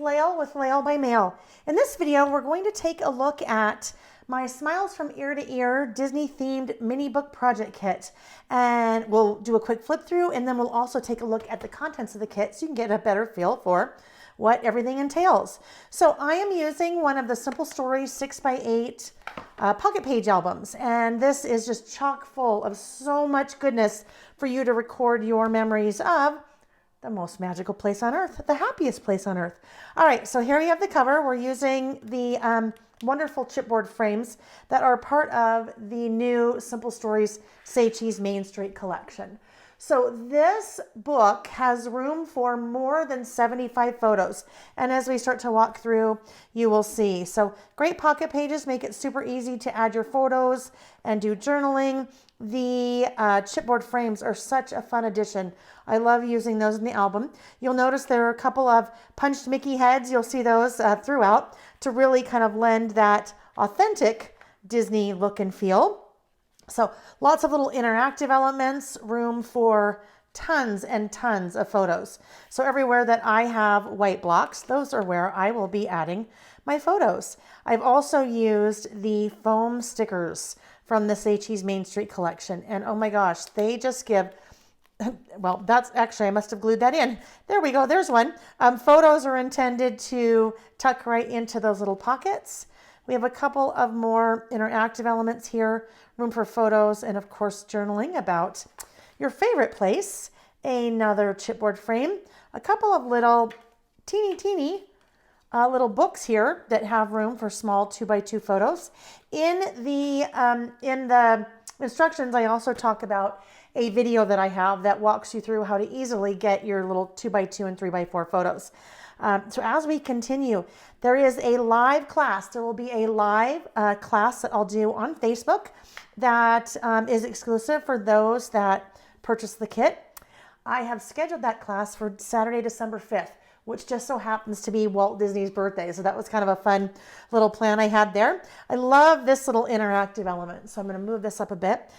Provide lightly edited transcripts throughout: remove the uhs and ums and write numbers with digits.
Layle with Layle by Mail. In this video, we're going to take a look at my Smiles from Ear to Ear Disney themed mini book project kit. And we'll do a quick flip through, and then we'll also take a look at the contents of the kit so you can get a better feel for what everything entails. So I am using one of the Simple Stories 6x8 pocket page albums, and this is just chock full of so much goodness for you to record your memories of the most magical place on earth, the happiest place on earth. All right, so here we have the cover. We're using the wonderful chipboard frames that are part of the new Simple Stories Say Cheese Main Street collection. So this book has room for more than 75 photos. And as we start to walk through, you will see. So great pocket pages make it super easy to add your photos and do journaling. The chipboard frames are such a fun addition. I love using those in the album. You'll notice there are a couple of punched Mickey heads. You'll see those throughout to really kind of lend that authentic Disney look and feel. So lots of little interactive elements, room for tons and tons of photos. So everywhere that I have white blocks, those are where I will be adding my photos. I've also used the foam stickers from the Say Cheese Main Street collection. And oh my gosh, they just give, well, that's actually, I must have glued that in. There we go, there's one. Photos are intended to tuck right into those little pockets. We have a couple of more interactive elements here, room for photos, and of course journaling about your favorite place. Another chipboard frame, a couple of little teeny little books here that have room for small 2x2 photos. In the instructions, I also talk about a video that I have that walks you through how to easily get your little 2x2 and 3x4 photos. So as we continue, there is a live class. There will be a live class that I'll do on Facebook that is exclusive for those that purchase the kit. I have scheduled that class for Saturday, December 5th, which just so happens to be Walt Disney's birthday. So that was kind of a fun little plan I had there. I love this little interactive element. So I'm going to move this up a bit.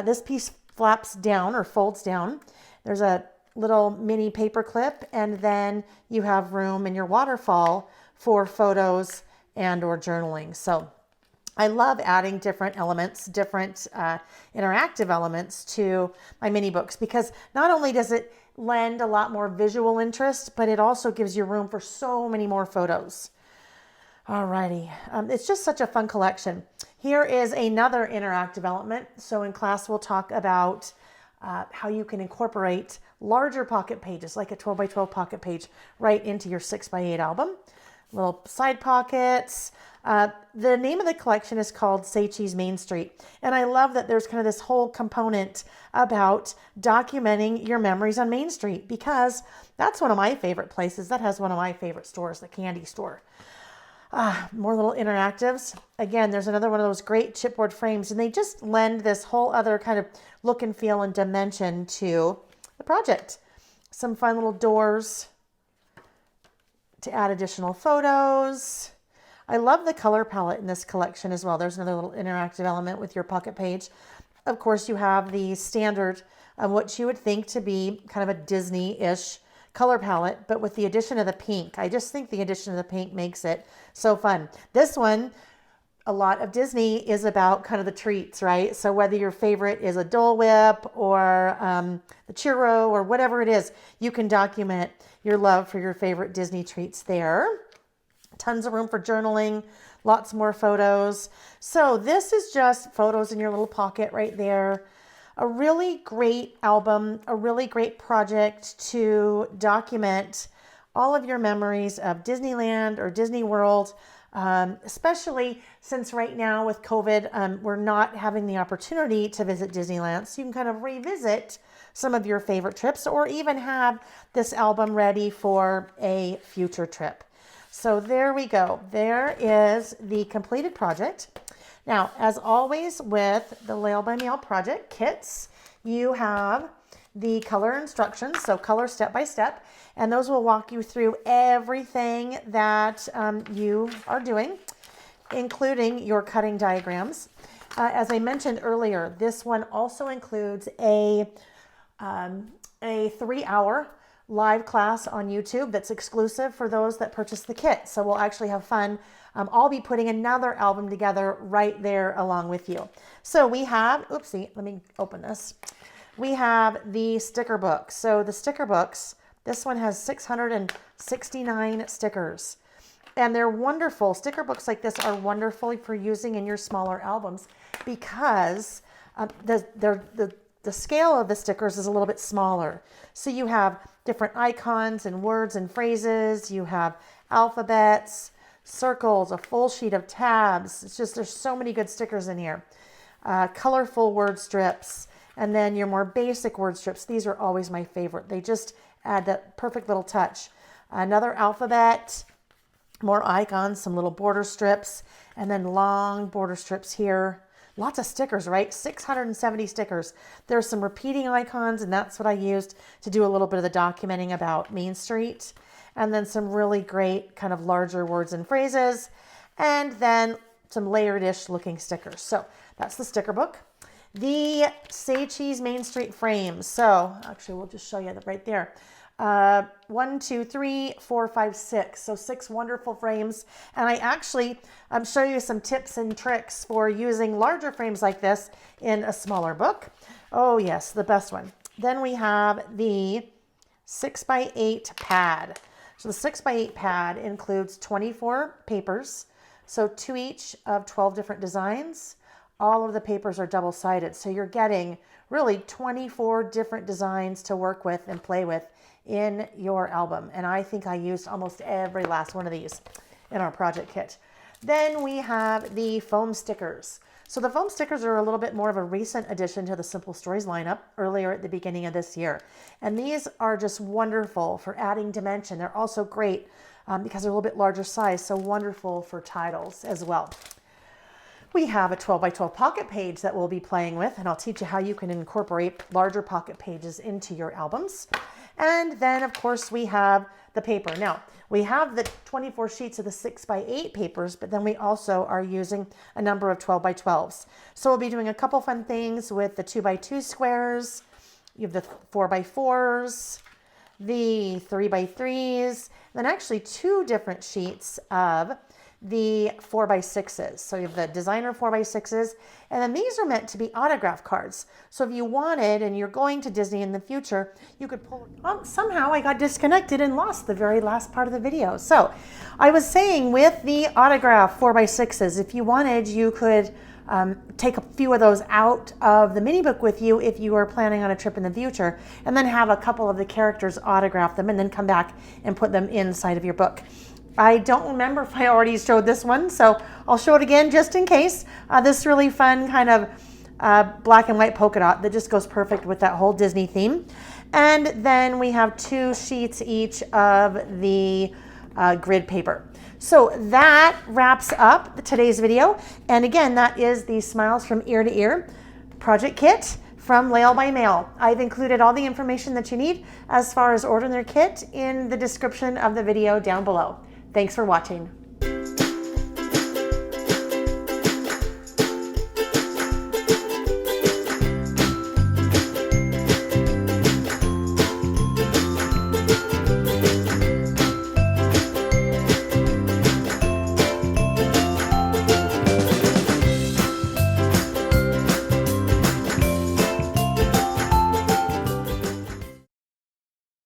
This piece flaps down or folds down. There's a little mini paper clip, and then you have room in your waterfall for photos and or journaling. So I love adding different elements, different interactive elements to my mini books, because not only does it lend a lot more visual interest, but it also gives you room for so many more photos. Alrighty, it's just such a fun collection. Here is another interactive element. So in class, we'll talk about how you can incorporate larger pocket pages, like a 12x12 pocket page, right into your 6x8 album. Little side pockets. The name of the collection is called Say Cheese Main Street. And I love that there's kind of this whole component about documenting your memories on Main Street, because that's one of my favorite places. That has one of my favorite stores, the candy store. More little interactives. Again, there's another one of those great chipboard frames, and they just lend this whole other kind of look and feel and dimension to the project. Some fun little doors to add additional photos. I love the color palette in this collection as well. There's another little interactive element with your pocket page. Of course, you have the standard of what you would think to be kind of a Disney-ish color palette, but with the addition of the pink. I just think the addition of the pink makes it so fun. This one, a lot of Disney is about kind of the treats, right? So whether your favorite is a Dole Whip or the churro or whatever it is, you can document your love for your favorite Disney treats there. Tons of room for journaling, lots more photos. So this is just photos in your little pocket right there. A really great album, a really great project to document all of your memories of Disneyland or Disney World, especially since right now with COVID, we're not having the opportunity to visit Disneyland. So you can kind of revisit some of your favorite trips, or even have this album ready for a future trip. So there we go. There is the completed project. Now, as always with the Layle by Mail project kits, you have the color instructions, so color step by step, and those will walk you through everything that you are doing, including your cutting diagrams. As I mentioned earlier, this one also includes a 3-hour live class on YouTube that's exclusive for those that purchase the kit. So we'll actually have fun. I'll be putting another album together right there along with you. So we have, oopsie, let me open this. We have the sticker book. So the sticker books, this one has 669 stickers. And they're wonderful. Sticker books like this are wonderful for using in your smaller albums because the scale of the stickers is a little bit smaller. So you have different icons and words and phrases. You have alphabets, circles, a full sheet of tabs. It's just, there's so many good stickers in here. Colorful word strips, and then your more basic word strips. These are always my favorite. They just add that perfect little touch. Another alphabet, more icons, some little border strips, and then long border strips here. Lots of stickers, right? 670 stickers. There's some repeating icons, and that's what I used to do a little bit of the documenting about Main Street. And then some really great kind of larger words and phrases, and then some layered-ish looking stickers. So that's the sticker book. The Say Cheese Main Street frames. So actually, we'll just show you that right there. 1, 2, 3, 4, 5, 6. So 6 wonderful frames. And I actually show you some tips and tricks for using larger frames like this in a smaller book. Oh yes, the best one. Then we have the 6x8 pad. So the 6x8 pad includes 24 papers. So 2 each of 12 different designs. All of the papers are double-sided. So you're getting really 24 different designs to work with and play with in your album. And I think I used almost every last one of these in our project kit. Then we have the foam stickers. So the foam stickers are a little bit more of a recent addition to the Simple Stories lineup earlier at the beginning of this year. And these are just wonderful for adding dimension. They're also great because they're a little bit larger size, so wonderful for titles as well. We have a 12 by 12 pocket page that we'll be playing with, and I'll teach you how you can incorporate larger pocket pages into your albums. And then, of course, we have the paper. Now, we have the 24 sheets of the 6x8 papers, but then we also are using a number of 12 by 12s. So we'll be doing a couple fun things with the 2x2 squares. You have the 4x4s, the 3x3s, then actually 2 different sheets of the 4x6s. So you have the designer 4x6s, and then these are meant to be autograph cards. So if you wanted, and you're going to Disney in the future, you could pull. Somehow I got disconnected and lost the very last part of the video. So I was saying with the autograph 4x6s, if you wanted, you could take a few of those out of the mini book with you if you are planning on a trip in the future, and then have a couple of the characters autograph them and then come back and put them inside of your book. I don't remember if I already showed this one, so I'll show it again just in case. This really fun kind of black and white polka dot that just goes perfect with that whole Disney theme. And then we have 2 sheets each of the grid paper. So that wraps up today's video. And again, that is the Smiles from Ear to Ear project kit from Layle by Mail. I've included all the information that you need as far as ordering their kit in the description of the video down below. Thanks for watching.